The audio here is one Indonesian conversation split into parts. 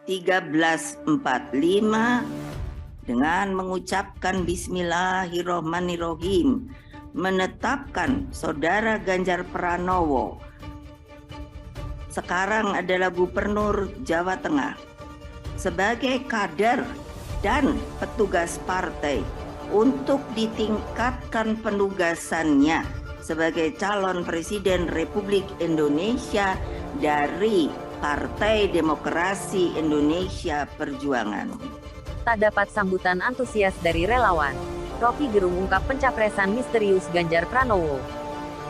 1345 dengan mengucapkan Bismillahirrohmanirrohim menetapkan Saudara Ganjar Pranowo sekarang adalah Gubernur Jawa Tengah sebagai kader dan petugas partai untuk ditingkatkan penugasannya sebagai calon Presiden Republik Indonesia dari Partai Demokrasi Indonesia Perjuangan. Tak dapat sambutan antusias dari relawan, Rocky Gerung ungkap pencapresan misterius Ganjar Pranowo.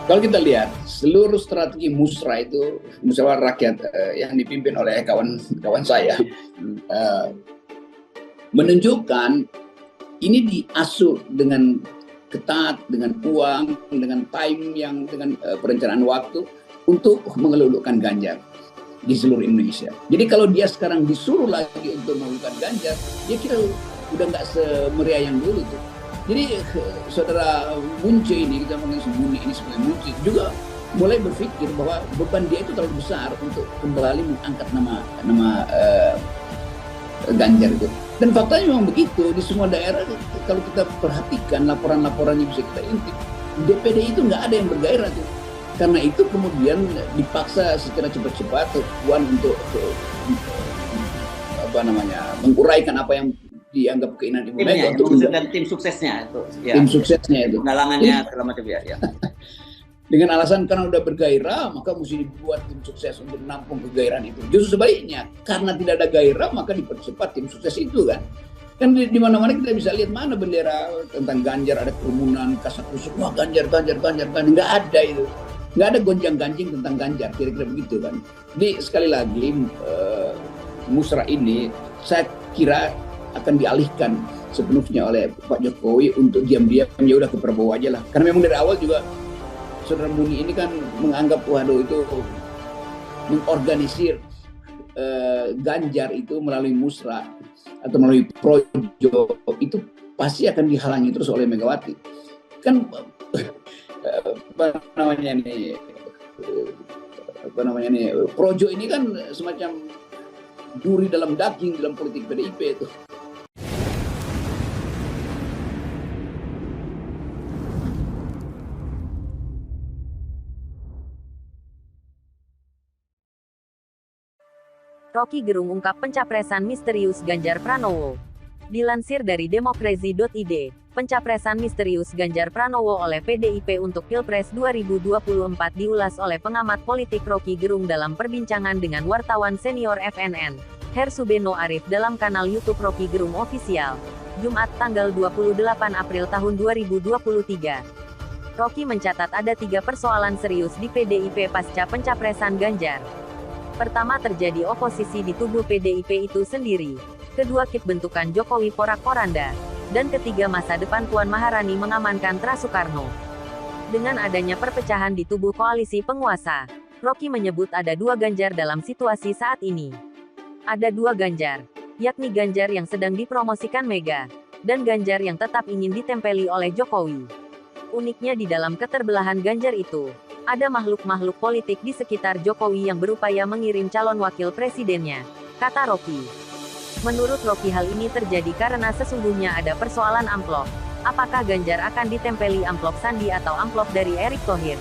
Kalau kita lihat seluruh strategi musra itu, musyawarah rakyat yang dipimpin oleh kawan-kawan saya, menunjukkan ini diasuh dengan ketat, dengan uang, dengan time yang dengan perencanaan waktu untuk mengelulukan Ganjar di seluruh Indonesia. Jadi kalau dia sekarang disuruh lagi untuk mengelulukan Ganjar, dia kira udah nggak semeriah yang dulu tuh. Jadi saudara Munce ini, kita mengenai Sembunyi ini sebagai Munce, juga mulai berpikir bahwa beban dia itu terlalu besar untuk kembali mengangkat nama Ganjar itu. Dan faktanya memang begitu, di semua daerah kalau kita perhatikan laporan-laporan yang bisa kita intip, DPD itu nggak ada yang bergairah tuh. Karena itu kemudian dipaksa secara cepat-cepat Puan untuk menguraikan apa yang dianggap keinginan Ibu Mega untuk tim suksesnya itu. Ya. Tim suksesnya itu. Penggalangannya segala macam ya. Dengan alasan karena udah bergairah, maka mesti dibuat tim sukses untuk menampung kegairahan itu. Justru sebaliknya, karena tidak ada gairah, maka dipercepat tim sukses itu kan. Kan di mana-mana kita bisa lihat mana bendera tentang Ganjar, ada kerumunan, kasak-kusuk, wah Ganjar, nggak ada itu. Nggak ada gonjang-ganjing tentang Ganjar, kira-kira begitu kan. Jadi sekali lagi, musrah ini saya kira akan dialihkan sepenuhnya oleh Pak Jokowi untuk diam-diam, ya udah ke Prabowo aja lah. Karena memang dari awal juga Saudara Muni ini kan menganggap waduh itu mengorganisir Ganjar itu melalui musrah atau melalui projo itu pasti akan dihalangi terus oleh Megawati. Kan projo ini kan semacam duri dalam daging dalam politik PDIP itu. Rocky Gerung ungkap pencapresan misterius Ganjar Pranowo. Dilansir dari demokrasi.id, pencapresan misterius Ganjar Pranowo oleh PDIP untuk Pilpres 2024 diulas oleh pengamat politik Rocky Gerung dalam perbincangan dengan wartawan senior FNN, Hersubeno Arif dalam kanal YouTube Rocky Gerung Official, Jumat tanggal 28 April tahun 2023. Rocky mencatat ada 3 persoalan serius di PDIP pasca pencapresan Ganjar. Pertama, terjadi oposisi di tubuh PDIP itu sendiri. Kedua, kip bentukan Jokowi porak-poranda. Dan ketiga, masa depan Puan Maharani mengamankan Tra Soekarno. Dengan adanya perpecahan di tubuh koalisi penguasa, Rocky menyebut ada 2 Ganjar dalam situasi saat ini. Ada 2 Ganjar, yakni Ganjar yang sedang dipromosikan Mega, dan Ganjar yang tetap ingin ditempeli oleh Jokowi. Uniknya di dalam keterbelahan Ganjar itu, ada makhluk-makhluk politik di sekitar Jokowi yang berupaya mengirim calon wakil presidennya, kata Rocky. Menurut Rocky, hal ini terjadi karena sesungguhnya ada persoalan amplop. Apakah Ganjar akan ditempeli amplop Sandi atau amplop dari Erick Thohir?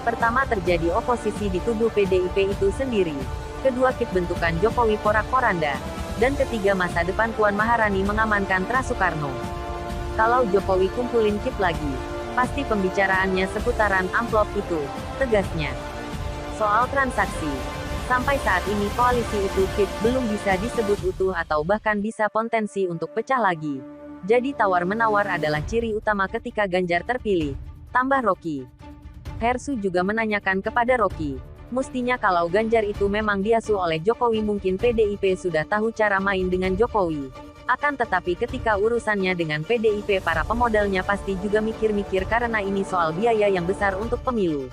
Pertama, terjadi oposisi di tubuh PDIP itu sendiri. Kedua, kip bentukan Jokowi porak-poranda. Dan ketiga, masa depan Puan Maharani mengamankan Tra Soekarno. Kalau Jokowi kumpulin kip lagi, pasti pembicaraannya seputaran amplop itu, tegasnya. Soal transaksi, sampai saat ini koalisi itu fit belum bisa disebut utuh atau bahkan bisa potensi untuk pecah lagi. Jadi tawar-menawar adalah ciri utama ketika Ganjar terpilih, tambah Rocky. Hersu juga menanyakan kepada Rocky, mestinya kalau Ganjar itu memang diasuh oleh Jokowi mungkin PDIP sudah tahu cara main dengan Jokowi. Akan tetapi ketika urusannya dengan PDIP para pemodalnya pasti juga mikir-mikir karena ini soal biaya yang besar untuk pemilu.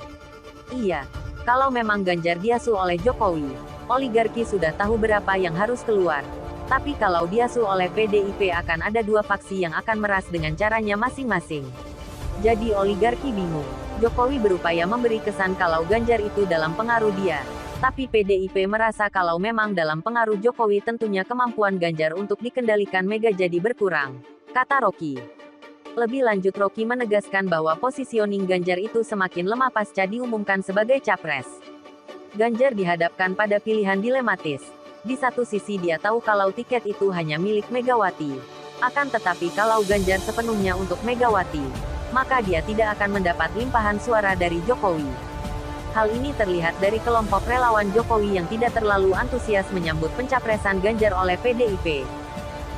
Iya, kalau memang Ganjar diasuh oleh Jokowi, oligarki sudah tahu berapa yang harus keluar. Tapi kalau diasuh oleh PDIP akan ada 2 faksi yang akan meras dengan caranya masing-masing. Jadi oligarki bingung. Jokowi berupaya memberi kesan kalau Ganjar itu dalam pengaruh dia. Tapi PDIP merasa kalau memang dalam pengaruh Jokowi tentunya kemampuan Ganjar untuk dikendalikan Mega jadi berkurang, kata Rocky. Lebih lanjut Rocky menegaskan bahwa positioning Ganjar itu semakin lemah pasca diumumkan sebagai capres. Ganjar dihadapkan pada pilihan dilematis. Di satu sisi dia tahu kalau tiket itu hanya milik Megawati. Akan tetapi kalau Ganjar sepenuhnya untuk Megawati, maka dia tidak akan mendapat limpahan suara dari Jokowi. Hal ini terlihat dari kelompok relawan Jokowi yang tidak terlalu antusias menyambut pencapresan Ganjar oleh PDIP.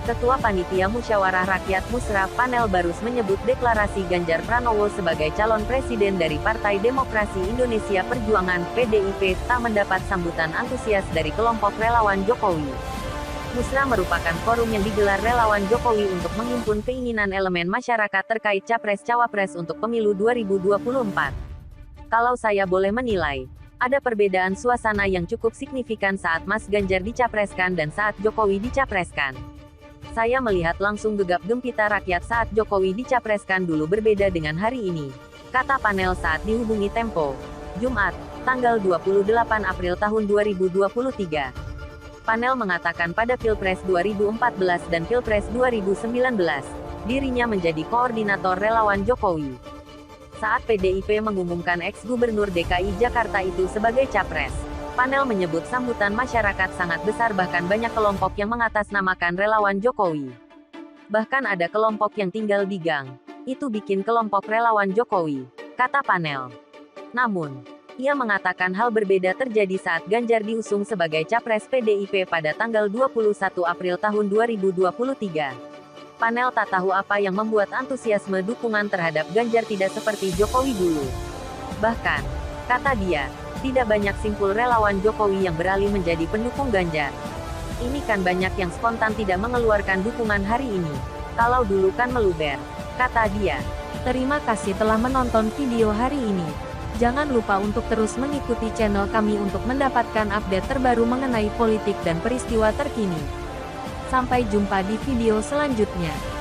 Ketua Panitia Musyawarah Rakyat Musra Panel Barus menyebut deklarasi Ganjar Pranowo sebagai calon presiden dari Partai Demokrasi Indonesia Perjuangan (PDIP) tak mendapat sambutan antusias dari kelompok relawan Jokowi. Musra merupakan forum yang digelar relawan Jokowi untuk menghimpun keinginan elemen masyarakat terkait Capres-Cawapres untuk pemilu 2024. Kalau saya boleh menilai, ada perbedaan suasana yang cukup signifikan saat Mas Ganjar dicapreskan dan saat Jokowi dicapreskan. Saya melihat langsung gegap gempita rakyat saat Jokowi dicapreskan dulu berbeda dengan hari ini, kata Panel saat dihubungi Tempo, Jumat, tanggal 28 April tahun 2023. Panel mengatakan pada Pilpres 2014 dan Pilpres 2019, dirinya menjadi koordinator relawan Jokowi. Saat PDIP mengumumkan ex-gubernur DKI Jakarta itu sebagai capres, Panel menyebut sambutan masyarakat sangat besar bahkan banyak kelompok yang mengatasnamakan relawan Jokowi. Bahkan ada kelompok yang tinggal di gang. Itu bikin kelompok relawan Jokowi, kata Panel. Namun, ia mengatakan hal berbeda terjadi saat Ganjar diusung sebagai capres PDIP pada tanggal 21 April tahun 2023. Panel tak tahu apa yang membuat antusiasme dukungan terhadap Ganjar tidak seperti Jokowi dulu. Bahkan, kata dia, tidak banyak simpul relawan Jokowi yang beralih menjadi pendukung Ganjar. Ini kan banyak yang spontan tidak mengeluarkan dukungan hari ini. Kalau dulu kan meluber, kata dia. Terima kasih telah menonton video hari ini. Jangan lupa untuk terus mengikuti channel kami untuk mendapatkan update terbaru mengenai politik dan peristiwa terkini. Sampai jumpa di video selanjutnya.